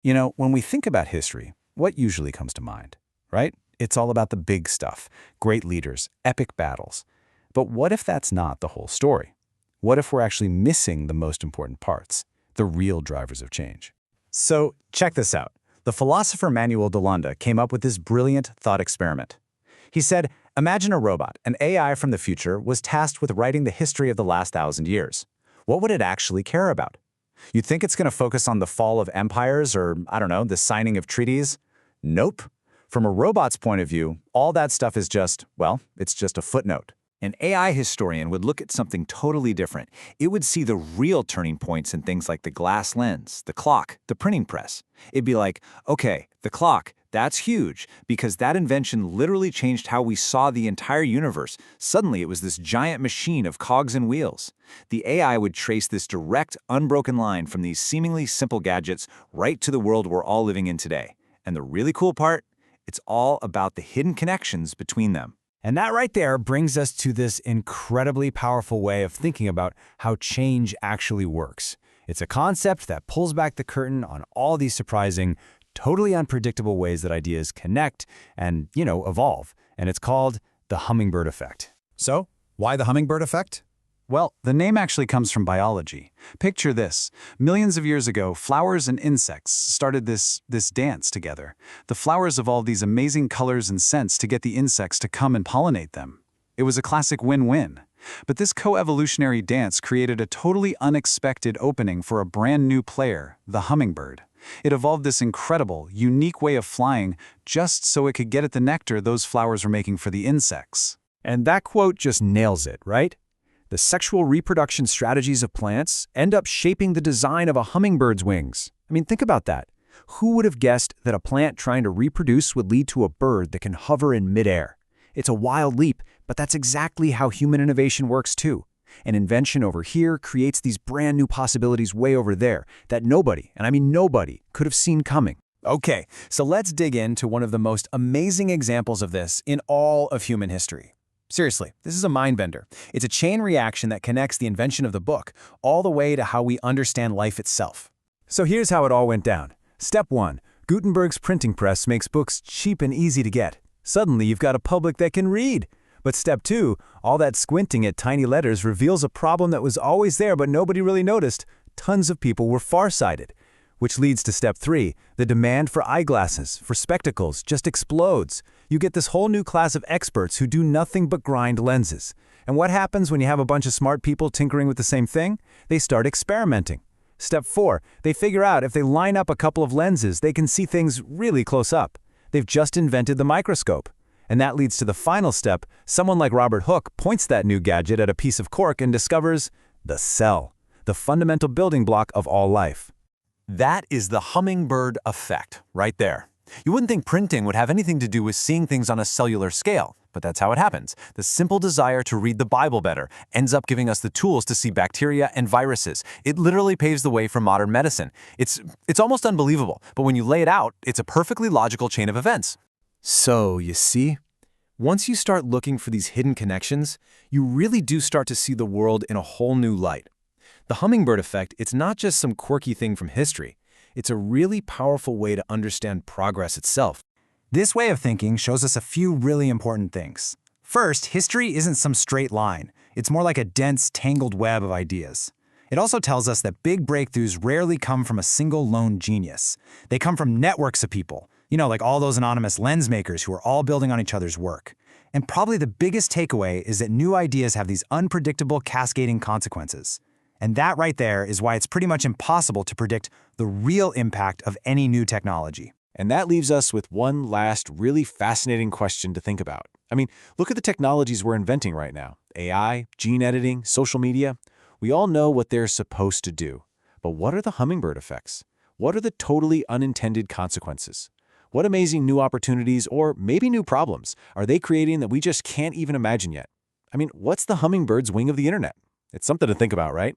When we think about history, what usually comes to mind, right? It's all about the big stuff, great leaders, epic battles. But what if that's not the whole story? What if we're actually missing the most important parts, the real drivers of change? So check this out. The philosopher Manuel Delanda came up with this brilliant thought experiment. He said, imagine a robot, an AI from the future, was tasked with writing the history of the last 1,000 years. What would it actually care about? You'd think it's going to focus on the fall of empires or, I don't know, the signing of treaties? Nope. From a robot's point of view, all that stuff is just, well, it's just a footnote. An AI historian would look at something totally different. It would see the real turning points in things like the glass lens, the clock, the printing press. It'd be like, okay, the clock, that's huge, because that invention literally changed how we saw the entire universe. Suddenly, it was this giant machine of cogs and wheels. The AI would trace this direct, unbroken line from these seemingly simple gadgets right to the world we're all living in today. And the really cool part? It's all about the hidden connections between them. And that right there brings us to this incredibly powerful way of thinking about how change actually works. It's a concept that pulls back the curtain on all these surprising, totally unpredictable ways that ideas connect and, evolve. And it's called the hummingbird effect. So, why the hummingbird effect? Well, the name actually comes from biology. Picture this. Millions of years ago, flowers and insects started this dance together. The flowers evolved these amazing colors and scents to get the insects to come and pollinate them. It was a classic win-win. But this co-evolutionary dance created a totally unexpected opening for a brand new player, the hummingbird. It evolved this incredible, unique way of flying just so it could get at the nectar those flowers were making for the insects. And that quote just nails it, right? The sexual reproduction strategies of plants end up shaping the design of a hummingbird's wings. I mean, think about that. Who would have guessed that a plant trying to reproduce would lead to a bird that can hover in midair? It's a wild leap, but that's exactly how human innovation works too. An invention over here creates these brand new possibilities way over there that nobody, and I mean nobody, could have seen coming. Okay, so let's dig into one of the most amazing examples of this in all of human history. Seriously, this is a mind-bender. It's a chain reaction that connects the invention of the book all the way to how we understand life itself. So here's how it all went down. Step 1. Gutenberg's printing press makes books cheap and easy to get. Suddenly, you've got a public that can read. But step 2, all that squinting at tiny letters reveals a problem that was always there but nobody really noticed. Tons of people were farsighted. Which leads to step 3, the demand for eyeglasses, for spectacles, just explodes. You get this whole new class of experts who do nothing but grind lenses. And what happens when you have a bunch of smart people tinkering with the same thing? They start experimenting. Step 4, they figure out if they line up a couple of lenses, they can see things really close up. They've just invented the microscope. And that leads to the final step. Someone like Robert Hooke points that new gadget at a piece of cork and discovers the cell, the fundamental building block of all life. That is the hummingbird effect, right there. You wouldn't think printing would have anything to do with seeing things on a cellular scale, but that's how it happens. The simple desire to read the Bible better ends up giving us the tools to see bacteria and viruses. It literally paves the way for modern medicine. It's almost unbelievable, but when you lay it out, it's a perfectly logical chain of events. So, you see? Once you start looking for these hidden connections, you really do start to see the world in a whole new light. The hummingbird effect, it's not just some quirky thing from history. It's a really powerful way to understand progress itself. This way of thinking shows us a few really important things. First, history isn't some straight line. It's more like a dense, tangled web of ideas. It also tells us that big breakthroughs rarely come from a single lone genius. They come from networks of people, like all those anonymous lens makers who are all building on each other's work. And probably the biggest takeaway is that new ideas have these unpredictable cascading consequences. And that right there is why it's pretty much impossible to predict the real impact of any new technology. And that leaves us with one last really fascinating question to think about. I mean, look at the technologies we're inventing right now. AI, gene editing, social media. We all know what they're supposed to do. But what are the hummingbird effects? What are the totally unintended consequences? What amazing new opportunities, or maybe new problems, are they creating that we just can't even imagine yet? I mean, what's the hummingbird's wing of the internet? It's something to think about, right?